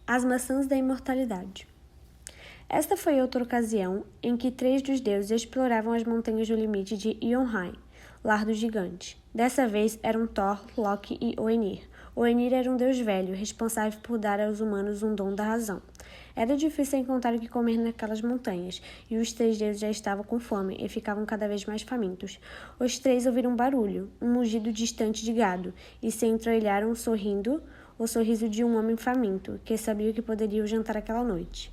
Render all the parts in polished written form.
As maçãs da imortalidade. Esta foi outra ocasião em que 3 dos deuses exploravam as montanhas do limite de Ionheim, lar dos gigantes. Dessa vez eram Thor, Loki e Oenir. Oenir era um deus velho, responsável por dar aos humanos um dom da razão. Era difícil encontrar o que comer naquelas montanhas, e os 3 deuses já estavam com fome e ficavam cada vez mais famintos. Os 3 ouviram um barulho, um mugido distante de gado, e se entreolharam sorrindo, o sorriso de um homem faminto, que sabia que poderia jantar aquela noite.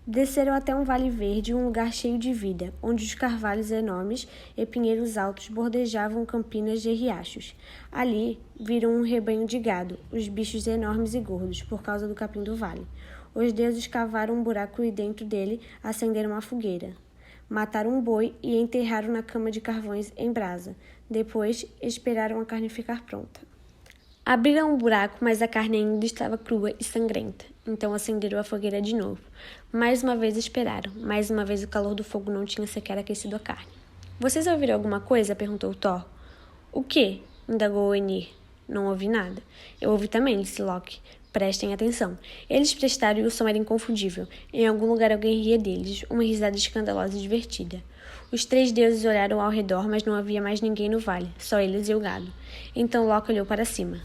Desceram até um vale verde, um lugar cheio de vida, onde os carvalhos enormes e pinheiros altos bordejavam campinas e riachos. Ali, viram um rebanho de gado, os bichos enormes e gordos, por causa do capim do vale. Os deuses cavaram um buraco e dentro dele acenderam uma fogueira. Mataram um boi e enterraram na cama de carvões em brasa. Depois, esperaram a carne ficar pronta. Abriram um buraco, mas a carne ainda estava crua e sangrenta. Então acenderam a fogueira de novo. Mais uma vez esperaram. Mais uma vez o calor do fogo não tinha sequer aquecido a carne. Vocês ouviram alguma coisa? Perguntou Thor. O quê? Indagou Oenir. Não ouvi nada. Eu ouvi também, disse Loki. Prestem atenção. Eles prestaram e o som era inconfundível. Em algum lugar alguém ria deles, uma risada escandalosa e divertida. Os 3 deuses olharam ao redor, mas não havia mais ninguém no vale, só eles e o gado. Então Loki olhou para cima.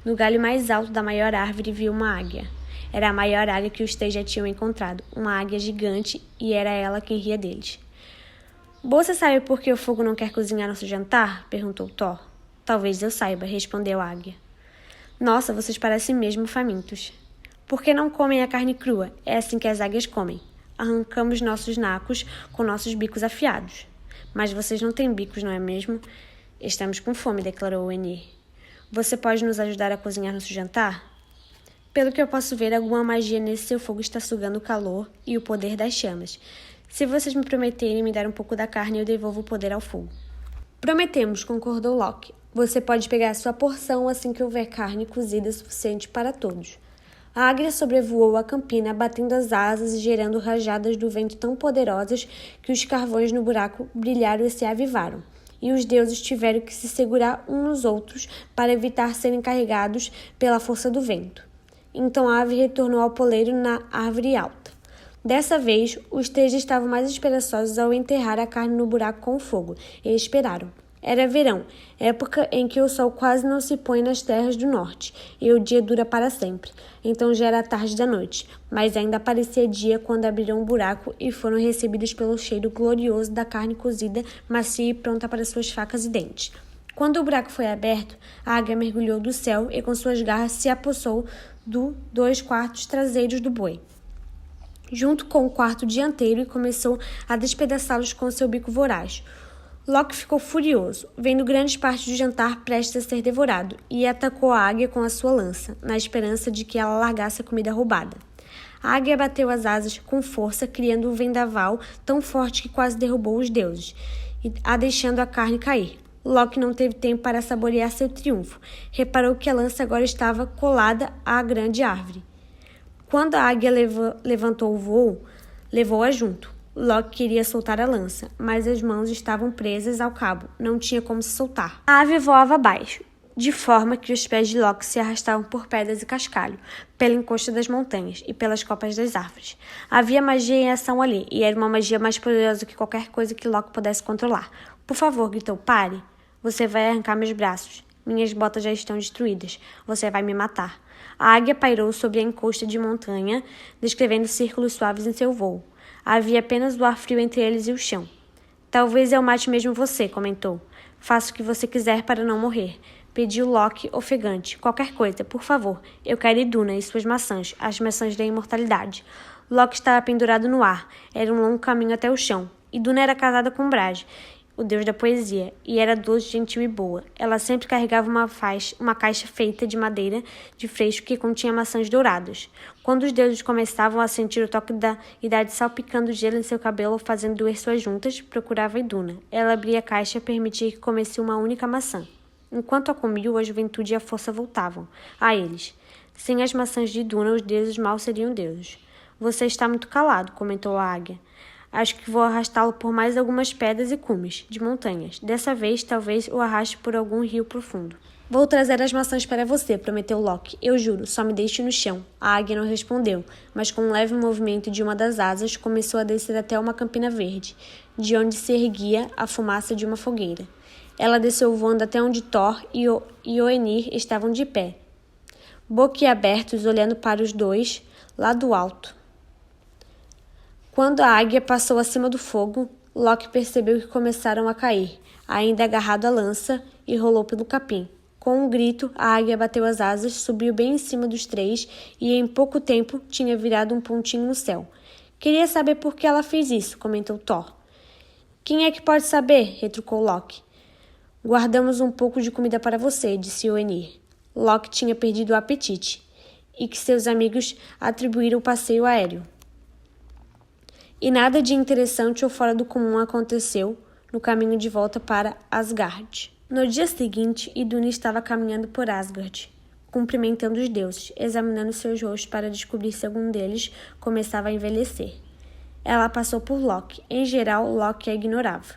No galho mais alto da maior árvore viu uma águia. Era a maior águia que os 3 já tinham encontrado, uma águia gigante, e era ela quem ria deles. Você sabe por que o fogo não quer cozinhar nosso jantar? Perguntou Thor. Talvez eu saiba, respondeu a águia. Nossa, vocês parecem mesmo famintos. Por que não comem a carne crua? É assim que as águias comem. Arrancamos nossos nacos com nossos bicos afiados. Mas vocês não têm bicos, não é mesmo? Estamos com fome, declarou Oenir. Você pode nos ajudar a cozinhar nosso jantar? Pelo que eu posso ver, alguma magia nesse seu fogo está sugando o calor e o poder das chamas. Se vocês me prometerem me dar um pouco da carne, eu devolvo o poder ao fogo. Prometemos, concordou Loki. Você pode pegar a sua porção assim que houver carne cozida suficiente para todos. A águia sobrevoou a campina, batendo as asas e gerando rajadas do vento tão poderosas que os carvões no buraco brilharam e se avivaram. E os deuses tiveram que se segurar uns nos outros para evitar serem carregados pela força do vento. Então a ave retornou ao poleiro na árvore alta. Dessa vez, os 3 estavam mais esperançosos ao enterrar a carne no buraco com o fogo, e esperaram. Era verão, época em que o sol quase não se põe nas terras do norte, e o dia dura para sempre. Então já era tarde da noite, mas ainda parecia dia quando abriram o buraco e foram recebidos pelo cheiro glorioso da carne cozida, macia e pronta para suas facas e dentes. Quando o buraco foi aberto, a águia mergulhou do céu e com suas garras se apossou dos 2 quartos traseiros do boi, junto com o quarto dianteiro, e começou a despedaçá-los com seu bico voraz. Loki ficou furioso, vendo grandes partes do jantar prestes a ser devorado, e atacou a águia com a sua lança, na esperança de que ela largasse a comida roubada. A águia bateu as asas com força, criando um vendaval tão forte que quase derrubou os deuses, a deixando a carne cair. Loki não teve tempo para saborear seu triunfo. Reparou que a lança agora estava colada à grande árvore. Quando a águia levantou o voo, levou-a junto. Loki queria soltar a lança, mas as mãos estavam presas ao cabo. Não tinha como se soltar. A ave voava abaixo, de forma que os pés de Loki se arrastavam por pedras e cascalho, pela encosta das montanhas e pelas copas das árvores. Havia magia em ação ali, e era uma magia mais poderosa que qualquer coisa que Loki pudesse controlar. Por favor, gritou, pare. Você vai arrancar meus braços. Minhas botas já estão destruídas. Você vai me matar. A águia pairou sobre a encosta de montanha, descrevendo círculos suaves em seu voo. Havia apenas o ar frio entre eles e o chão. Talvez eu mate mesmo você, comentou. Faça o que você quiser para não morrer. Pediu Loki, ofegante. Qualquer coisa, por favor. Eu quero Iduna e suas maçãs, as maçãs da imortalidade. Loki estava pendurado no ar. Era um longo caminho até o chão. Iduna era casada com Brage, o deus da poesia, e era doce, gentil e boa. Ela sempre carregava uma caixa feita de madeira de freixo que continha maçãs douradas. Quando os deuses começavam a sentir o toque da idade salpicando gelo em seu cabelo, fazendo doer suas juntas, procurava Iduna. Ela abria a caixa e permitia que comesse uma única maçã. Enquanto a comiam, a juventude e a força voltavam a eles. Sem as maçãs de Iduna, os deuses mal seriam deuses. Você está muito calado, comentou a águia. Acho que vou arrastá-lo por mais algumas pedras e cumes de montanhas. Dessa vez, talvez o arraste por algum rio profundo. Vou trazer as maçãs para você, prometeu Loki. Eu juro, só me deixe no chão. A águia não respondeu, mas com um leve movimento de uma das asas, começou a descer até uma campina verde, de onde se erguia a fumaça de uma fogueira. Ela desceu voando até onde Thor e Mjolnir estavam de pé, boquiabertos, olhando para os dois lá do alto. Quando a águia passou acima do fogo, Loki percebeu que começaram a cair, ainda agarrado à lança, e rolou pelo capim. Com um grito, a águia bateu as asas, subiu bem em cima dos três e em pouco tempo tinha virado um pontinho no céu. Queria saber por que ela fez isso, comentou Thor. Quem é que pode saber? Retrucou Loki. Guardamos um pouco de comida para você, disse Mjolnir. Loki tinha perdido o apetite e que seus amigos atribuíram o passeio aéreo. E nada de interessante ou fora do comum aconteceu no caminho de volta para Asgard. No dia seguinte, Iduna estava caminhando por Asgard, cumprimentando os deuses, examinando seus rostos para descobrir se algum deles começava a envelhecer. Ela passou por Loki. Em geral, Loki a ignorava.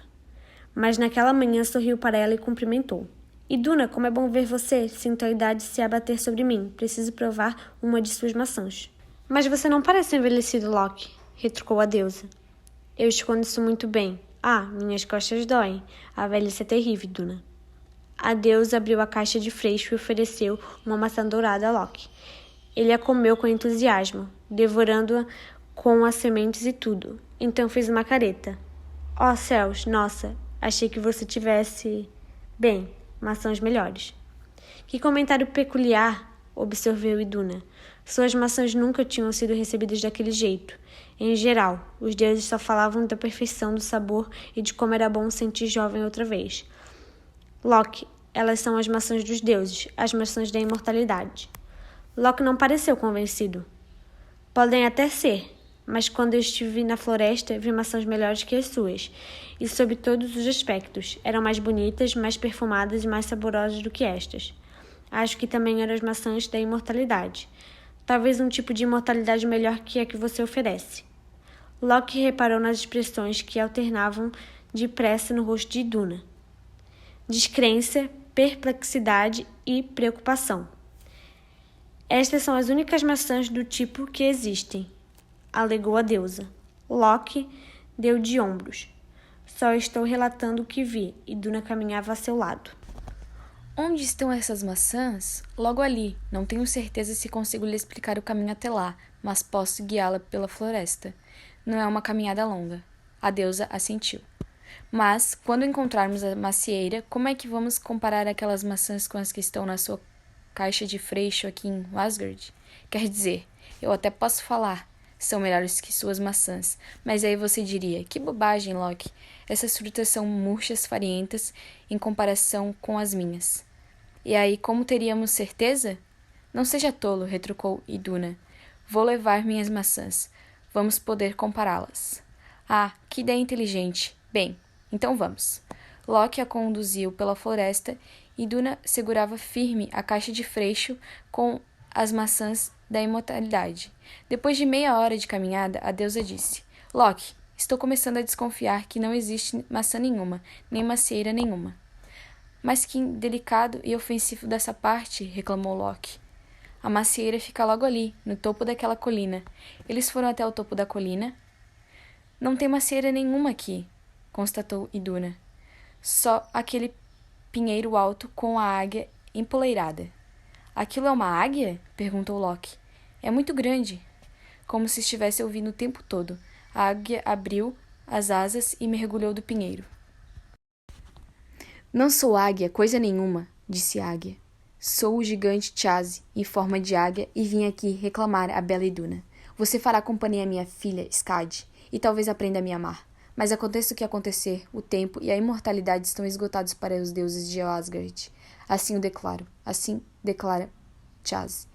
Mas naquela manhã sorriu para ela e cumprimentou. Iduna, como é bom ver você. Sinto a idade se abater sobre mim. Preciso provar uma de suas maçãs. Mas você não parece envelhecido, Loki, retrucou a deusa. Eu escondo isso muito bem. Ah, minhas costas doem. A velhice é terrível, Iduna. A deusa abriu a caixa de freixo e ofereceu uma maçã dourada a Loki. Ele a comeu com entusiasmo, devorando-a com as sementes e tudo. Então fez uma careta. Oh, céus, nossa, achei que você tivesse... Bem, maçãs melhores. Que comentário peculiar, observou Iduna. Suas maçãs nunca tinham sido recebidas daquele jeito. Em geral, os deuses só falavam da perfeição do sabor e de como era bom sentir jovem outra vez. Loki, elas são as maçãs dos deuses, as maçãs da imortalidade. Loki não pareceu convencido. Podem até ser, mas quando eu estive na floresta, vi maçãs melhores que as suas, e sob todos os aspectos. Eram mais bonitas, mais perfumadas e mais saborosas do que estas. Acho que também eram as maçãs da imortalidade. Talvez um tipo de imortalidade melhor que a que você oferece. Loki reparou nas expressões que alternavam depressa no rosto de Iduna. Descrença, perplexidade e preocupação. Estas são as únicas maçãs do tipo que existem, alegou a deusa. Loki deu de ombros. Só estou relatando o que vi, e Iduna caminhava a seu lado. Onde estão essas maçãs? Logo ali. Não tenho certeza se consigo lhe explicar o caminho até lá, mas posso guiá-la pela floresta. Não é uma caminhada longa. A deusa assentiu. Mas, quando encontrarmos a macieira, como é que vamos comparar aquelas maçãs com as que estão na sua caixa de freixo aqui em Asgard? Quer dizer, eu até posso falar, são melhores que suas maçãs, mas aí você diria, que bobagem, Loki, essas frutas são murchas, farinhentas, em comparação com as minhas. E aí, como teríamos certeza? Não seja tolo, retrucou Iduna. Vou levar minhas maçãs. Vamos poder compará-las. Ah, que ideia inteligente. Bem, então vamos. Loki a conduziu pela floresta e Iduna segurava firme a caixa de freixo com as maçãs da imortalidade. Depois de meia hora de caminhada, a deusa disse: Loki, estou começando a desconfiar que não existe maçã nenhuma, nem macieira nenhuma. Mas que delicado e ofensivo dessa parte, reclamou Loki. A macieira fica logo ali, no topo daquela colina. Eles foram até o topo da colina. Não tem macieira nenhuma aqui, constatou Iduna. Só aquele pinheiro alto com a águia empoleirada. Aquilo é uma águia? Perguntou Loki. É muito grande. Como se estivesse ouvindo o tempo todo. A águia abriu as asas e mergulhou do pinheiro. Não sou águia, coisa nenhuma, disse a águia. Sou o gigante Chazi, em forma de águia, e vim aqui reclamar a bela Iduna. Você fará companhia à minha filha, Skadi, e talvez aprenda a me amar. Mas aconteça o que acontecer, o tempo e a imortalidade estão esgotados para os deuses de Asgard. Assim o declaro. Assim declara Chazi.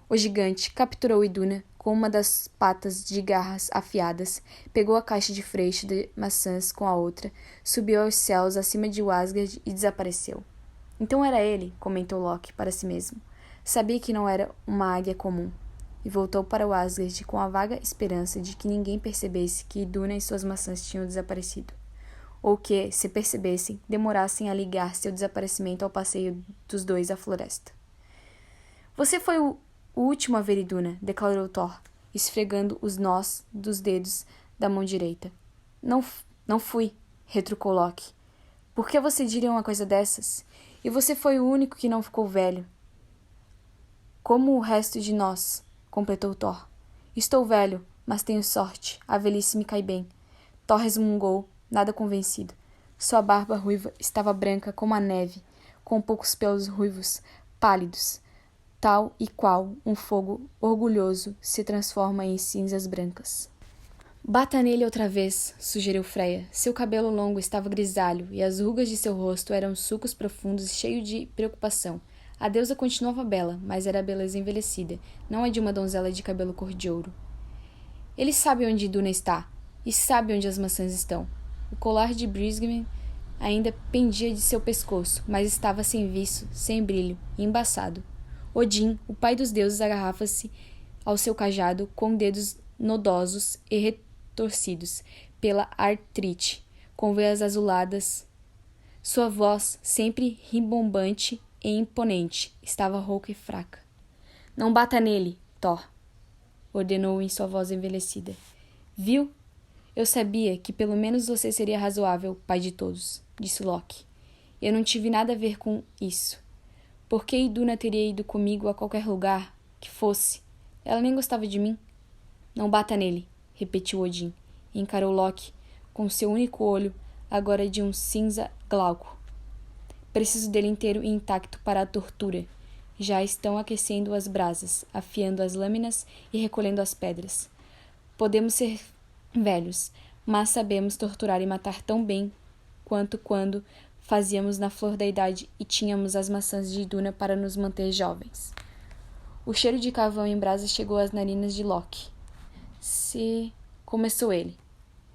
O gigante capturou Iduna com uma das patas de garras afiadas, pegou a caixa de freixo de maçãs com a outra, subiu aos céus acima de Asgard e desapareceu. Então era ele, comentou Loki para si mesmo. Sabia que não era uma águia comum. E voltou para o Asgard com a vaga esperança de que ninguém percebesse que Iduna e suas maçãs tinham desaparecido. ou que, se percebessem, demorassem a ligar seu desaparecimento ao passeio dos dois à floresta. Você foi o último a ver Iduna, declarou Thor, esfregando os nós dos dedos da mão direita. Não fui, retrucou Loki. Por que você diria uma coisa dessas? E você foi o único que não ficou velho. Como o resto de nós, completou Thor. Estou velho, mas tenho sorte. A velhice me cai bem. Thor resmungou, nada convencido. Sua barba ruiva estava branca como a neve, com poucos pelos ruivos, pálidos, tal e qual um fogo orgulhoso se transforma em cinzas brancas. Bata nele outra vez, sugeriu Freya. Seu cabelo longo estava grisalho e as rugas de seu rosto eram sulcos profundos e cheios de preocupação. A deusa continuava bela, mas era a beleza envelhecida, não a de uma donzela de cabelo cor de ouro. Ele sabe onde Iduna está, e sabe onde as maçãs estão. O colar de Brisgman ainda pendia de seu pescoço, mas estava sem viço, sem brilho e embaçado. Odin, o pai dos deuses, agarrava-se ao seu cajado com dedos nodosos e retorcidos pela artrite, com veias azuladas. Sua voz, sempre rimbombante e imponente, estava rouca e fraca. Não bata nele, Thor, ordenou em sua voz envelhecida. Viu? Eu sabia que pelo menos você seria razoável, pai de todos, disse Loki. Eu não tive nada a ver com isso. Por que Iduna teria ido comigo a qualquer lugar que fosse? Ela nem gostava de mim. Não bata nele, repetiu Odin, e encarou Loki com seu único olho, agora de um cinza glauco. Preciso dele inteiro e intacto para a tortura. Já estão aquecendo as brasas, afiando as lâminas e recolhendo as pedras. Podemos ser velhos, mas sabemos torturar e matar tão bem quanto quando fazíamos na flor da idade e tínhamos as maçãs de Iduna para nos manter jovens. O cheiro de carvão em brasas chegou às narinas de Loki. Começou ele.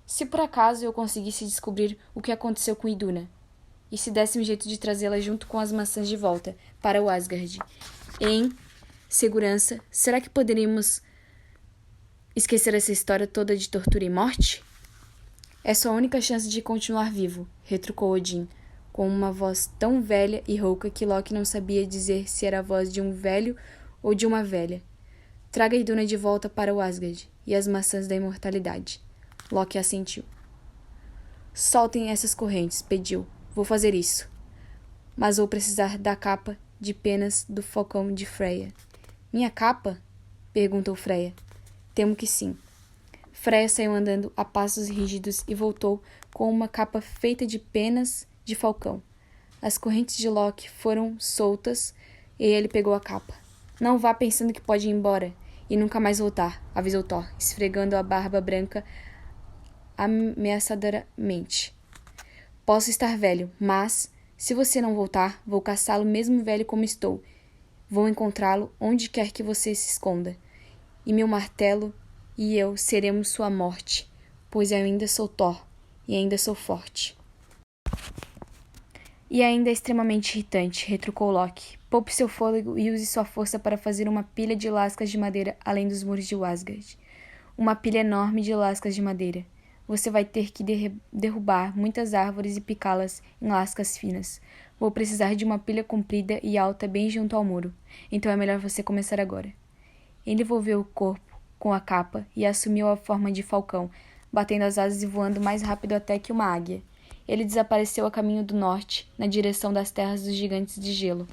Se por acaso eu conseguisse descobrir o que aconteceu com Iduna, e se desse um jeito de trazê-la junto com as maçãs de volta para o Asgard, em segurança, será que poderíamos esquecer essa história toda de tortura e morte? É sua única chance de continuar vivo, retrucou Odin, com uma voz tão velha e rouca que Loki não sabia dizer se era a voz de um velho ou de uma velha. Traga Iduna de volta para o Asgard e as maçãs da imortalidade. Loki assentiu. Soltem essas correntes, pediu. Vou fazer isso. Mas vou precisar da capa de penas do falcão de Freya. Minha capa? Perguntou Freya. Temo que sim. Freya saiu andando a passos rígidos e voltou com uma capa feita de penas de falcão. As correntes de Loki foram soltas e ele pegou a capa. Não vá pensando que pode ir embora e nunca mais voltar, avisou Thor, esfregando a barba branca ameaçadoramente. Posso estar velho, mas, se você não voltar, vou caçá-lo mesmo velho como estou. Vou encontrá-lo onde quer que você se esconda. E meu martelo e eu seremos sua morte, pois eu ainda sou Thor, e ainda sou forte. E ainda é extremamente irritante, retrucou Loki. Poupe seu fôlego e use sua força para fazer uma pilha de lascas de madeira além dos muros de Asgard. Uma pilha enorme de lascas de madeira. Você vai ter que derrubar muitas árvores e picá-las em lascas finas. Vou precisar de uma pilha comprida e alta bem junto ao muro. Então é melhor você começar agora. Ele envolveu o corpo com a capa e assumiu a forma de falcão, batendo as asas e voando mais rápido até que uma águia. Ele desapareceu a caminho do norte, na direção das terras dos gigantes de gelo.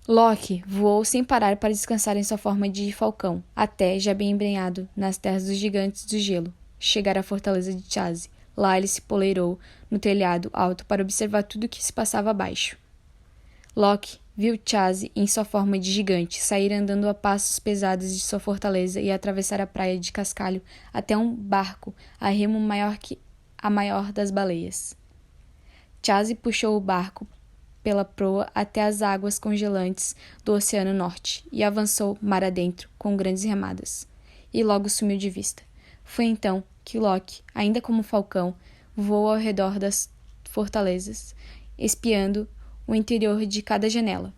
Loki voou sem parar para descansar em sua forma de falcão, até, já bem embrenhado, nas terras dos gigantes do gelo, chegar à fortaleza de Chaze. Lá ele se poleirou no telhado alto para observar tudo o que se passava abaixo. Loki viu Chaze em sua forma de gigante sair andando a passos pesados de sua fortaleza e atravessar a praia de cascalho até um barco a remo maior que a maior das baleias. Chaze puxou o barco pela proa até as águas congelantes do Oceano Norte e avançou mar adentro com grandes remadas. E logo sumiu de vista. Foi então que Loki, ainda como falcão, voou ao redor das fortalezas, espiando o interior de cada janela.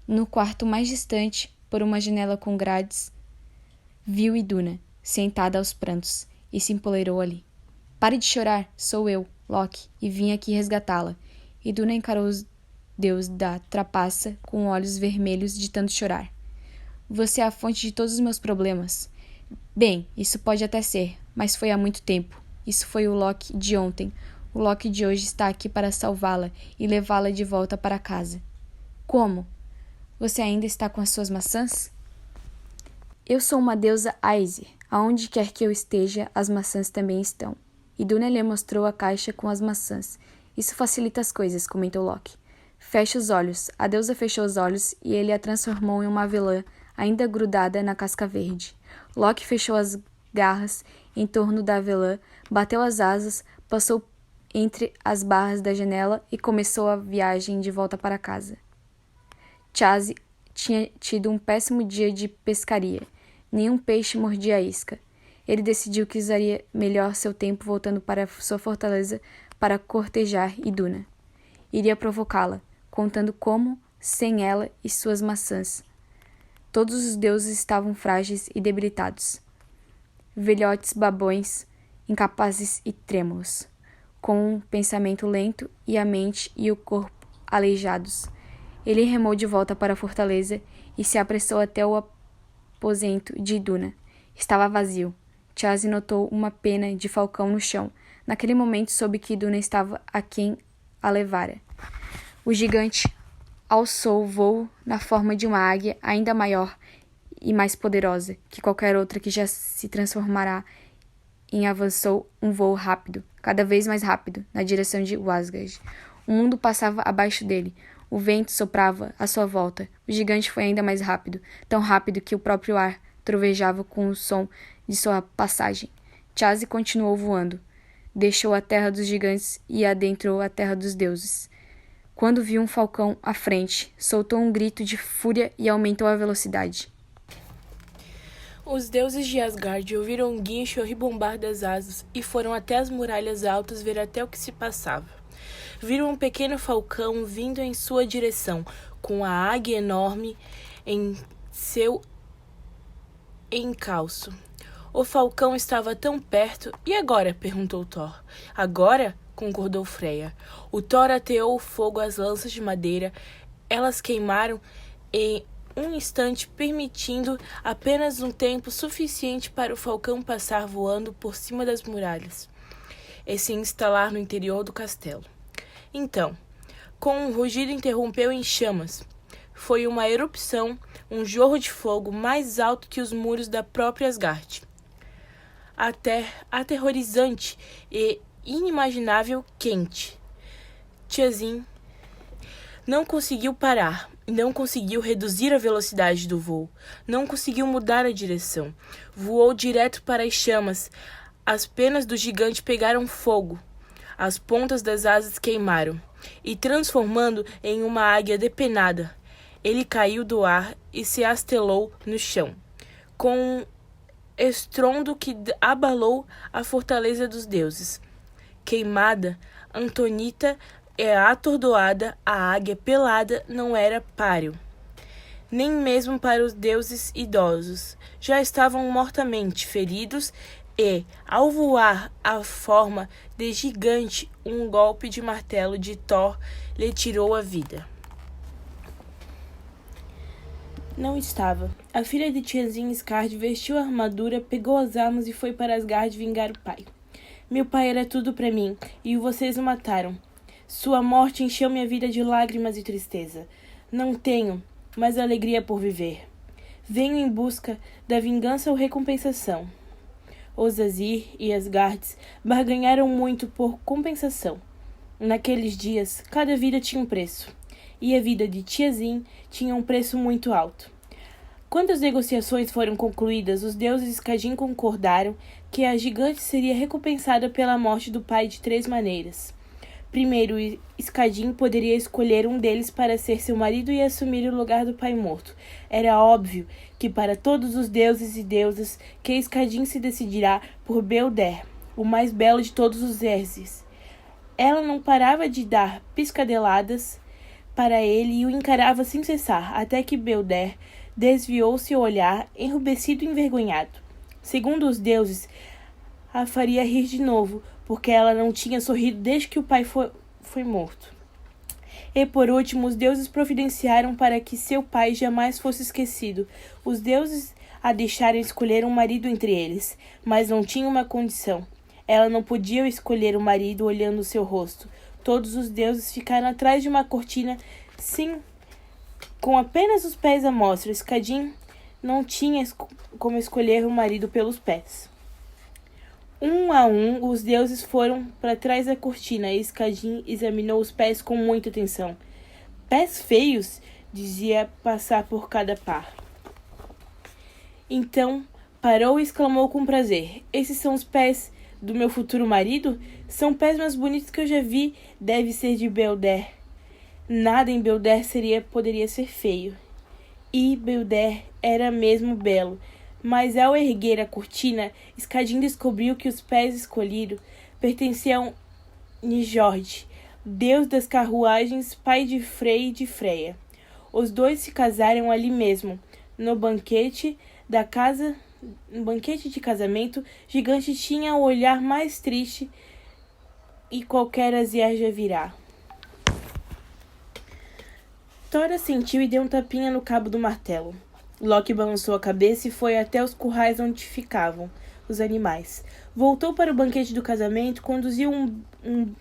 No quarto mais distante, por uma janela com grades, viu Iduna, sentada aos prantos, e se empoleirou ali. Pare de chorar, sou eu, Loki, e vim aqui resgatá-la. Iduna encarou os deus da trapaça com olhos vermelhos de tanto chorar. Você é a fonte de todos os meus problemas. Bem, isso pode até ser, mas foi há muito tempo. Isso foi o Loki de ontem. O Loki de hoje está aqui para salvá-la e levá-la de volta para casa. Como? Você ainda está com as suas maçãs? Eu sou uma deusa Aesir. Aonde quer que eu esteja, as maçãs também estão. Iduna lhe mostrou a caixa com as maçãs. Isso facilita as coisas, comentou Loki. Feche os olhos. A deusa fechou os olhos e ele a transformou em uma avelã ainda grudada na casca verde. Loki fechou as garras em torno da avelã, bateu as asas, passou entre as barras da janela e começou a viagem de volta para casa. Chazi tinha tido um péssimo dia de pescaria. Nenhum peixe mordia a isca. Ele decidiu que usaria melhor seu tempo voltando para sua fortaleza para cortejar Iduna. Iria provocá-la, contando como, sem ela e suas maçãs, todos os deuses estavam frágeis e debilitados. Velhotes babões, incapazes e trêmulos, com um pensamento lento e a mente e o corpo aleijados. Ele remou de volta para a fortaleza e se apressou até o aposento de Iduna. Estava vazio. Chazi notou uma pena de falcão no chão. Naquele momento soube que Iduna estava a quem a levara. O gigante alçou voo na forma de uma águia ainda maior e mais poderosa que qualquer outra que já se transformará e avançou um voo rápido, cada vez mais rápido, na direção de Asgard. O mundo passava abaixo dele. O vento soprava à sua volta. O gigante foi ainda mais rápido, tão rápido que o próprio ar trovejava com o som de sua passagem. Chazi continuou voando. Deixou a terra dos gigantes e adentrou a terra dos deuses. Quando viu um falcão à frente, soltou um grito de fúria e aumentou a velocidade. Os deuses de Asgard ouviram um guincho ribombar das asas e foram até as muralhas altas ver até o que se passava. Viram um pequeno falcão vindo em sua direção, com a águia enorme em seu encalço. O falcão estava tão perto. E agora? Perguntou Thor. Agora? Concordou Freya. O Thor ateou o fogo às lanças de madeira. Elas queimaram em um instante, permitindo apenas um tempo suficiente para o falcão passar voando por cima das muralhas e se instalar no interior do castelo. Então, com um rugido interrompeu em chamas. Foi uma erupção, um jorro de fogo mais alto que os muros da própria Asgard. Até aterrorizante e inimaginável quente. Tiazin não conseguiu parar, não conseguiu reduzir a velocidade do voo, não conseguiu mudar a direção. Voou direto para as chamas. As penas do gigante pegaram fogo. As pontas das asas queimaram, e transformando em uma águia depenada, ele caiu do ar e se astelou no chão, com um estrondo que abalou a fortaleza dos deuses. Queimada, Antonita é atordoada, a águia pelada não era páreo, nem mesmo para os deuses idosos. Já estavam mortamente feridos e, ao voar a forma de gigante, um golpe de martelo de Thor lhe tirou a vida. Não estava. A filha de Tiazin Skard vestiu a armadura, pegou as armas e foi para Asgard vingar o pai. Meu pai era tudo para mim, e vocês o mataram. Sua morte encheu minha vida de lágrimas e tristeza. Não tenho mais alegria por viver. Venho em busca da vingança ou recompensação. Os Asir e Asgardes barganharam muito por compensação. Naqueles dias, cada vida tinha um preço, e a vida de Tiazin tinha um preço muito alto. Quando as negociações foram concluídas, os deuses Skadin concordaram que a gigante seria recompensada pela morte do pai de 3 maneiras. Primeiro, Skadin poderia escolher um deles para ser seu marido e assumir o lugar do pai morto. Era óbvio que para todos os deuses e deusas que Skadin se decidirá por Belder, o mais belo de todos os Erses. Ela não parava de dar piscadeladas para ele e o encarava sem cessar, até que Belder desviou seu olhar, enrubescido e envergonhado. Segundo os deuses, a faria rir de novo, porque ela não tinha sorrido desde que o pai foi morto. E por último, os deuses providenciaram para que seu pai jamais fosse esquecido. Os deuses a deixaram escolher um marido entre eles, mas não tinha uma condição. Ela não podia escolher o marido olhando o seu rosto. Todos os deuses ficaram atrás de uma cortina, com apenas os pés à mostra. Skadin não tinha como escolher o marido pelos pés. Um a um, os deuses foram para trás da cortina e Skadin examinou os pés com muita atenção. Pés feios, dizia passar por cada par. Então parou e exclamou com prazer: esses são os pés do meu futuro marido? São pés mais bonitos que eu já vi. Deve ser de Belder. Nada em Belder poderia ser feio. E Belder era mesmo belo. Mas ao erguer a cortina, Skadin descobriu que os pés escolhidos pertenciam a Njord, deus das carruagens, pai de Frey e de Freya. Os dois se casaram ali mesmo, no banquete de casamento. Gigante tinha o olhar mais triste e qualquer aziar já virá. Thor assentiu e deu um tapinha no cabo do martelo. Loki balançou a cabeça e foi até os currais onde ficavam os animais. Voltou para o banquete do casamento, conduziu um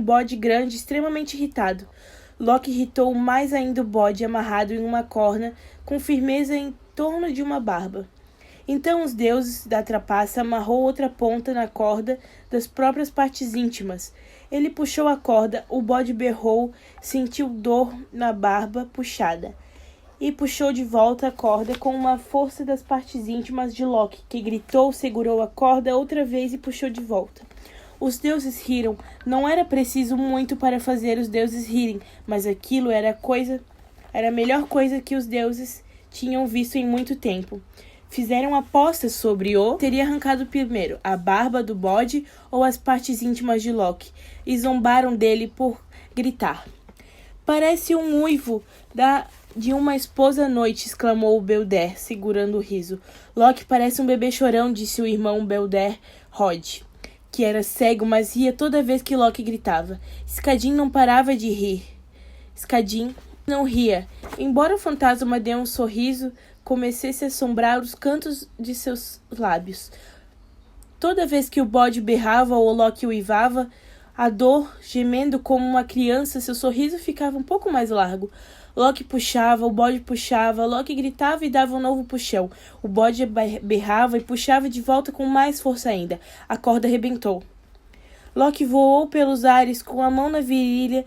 bode grande, extremamente irritado. Loki irritou mais ainda o bode amarrado em uma corna, com firmeza em torno de uma barba. Então os deuses da trapaça amarrou outra ponta na corda das próprias partes íntimas. Ele puxou a corda, o bode berrou, sentiu dor na barba puxada. E puxou de volta a corda com uma força das partes íntimas de Loki, que gritou, segurou a corda outra vez e puxou de volta. Os deuses riram. Não era preciso muito para fazer os deuses rirem, mas aquilo era a melhor coisa que os deuses tinham visto em muito tempo. Fizeram apostas sobre teria arrancado primeiro, a barba do bode ou as partes íntimas de Loki, e zombaram dele por gritar. Parece um uivo de uma esposa à noite, exclamou Belder, segurando o riso. Loki parece um bebê chorão, disse o irmão Belder, Rod, que era cego, mas ria toda vez que Loki gritava. Skadin não parava de rir. Skadin não ria. Embora o fantasma dê um sorriso, comecesse a assombrar os cantos de seus lábios. Toda vez que o bode berrava ou Loki uivava, a dor, gemendo como uma criança, seu sorriso ficava um pouco mais largo. Loki puxava, o bode puxava, Loki gritava e dava um novo puxão. O bode berrava e puxava de volta com mais força ainda. A corda arrebentou. Loki voou pelos ares com a mão na virilha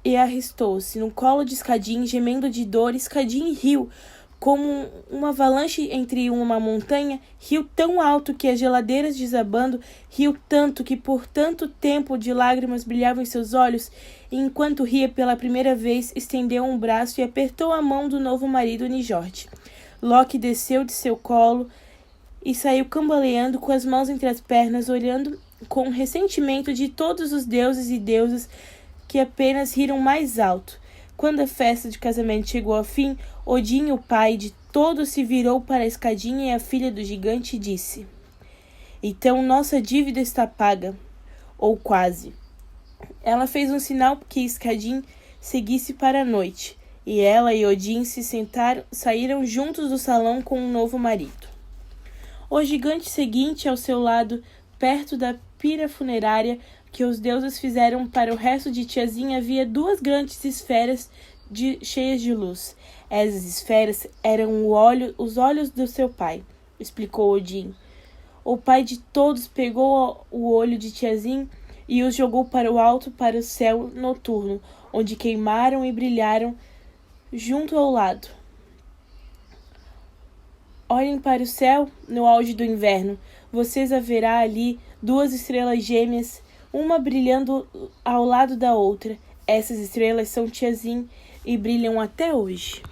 e arristou-se no colo de Skadin, gemendo de dor. Skadin riu como uma avalanche entre uma montanha, riu tão alto que as geladeiras desabando, riu tanto que por tanto tempo de lágrimas brilhavam em seus olhos, e enquanto ria pela primeira vez, estendeu um braço e apertou a mão do novo marido Njord. Loki desceu de seu colo e saiu cambaleando com as mãos entre as pernas, olhando com ressentimento de todos os deuses e deusas que apenas riram mais alto. Quando a festa de casamento chegou ao fim, Odin, o pai de todos, se virou para a Skadin e a filha do gigante e disse: então nossa dívida está paga, ou quase. Ela fez um sinal que Skadin seguisse para a noite, e ela e Odin saíram juntos do salão com um novo marido. O gigante seguinte ao seu lado, perto da pira funerária que os deuses fizeram para o resto de Tiazinha, havia duas grandes esferas cheias de luz. Essas esferas eram os olhos do seu pai, explicou Odin. O pai de todos pegou o olho de Tiazinha e os jogou para o alto, para o céu noturno, onde queimaram e brilharam junto ao lado. Olhem para o céu no auge do inverno. Vocês verá ali duas estrelas gêmeas, uma brilhando ao lado da outra. Essas estrelas são Tiazinha e brilham até hoje.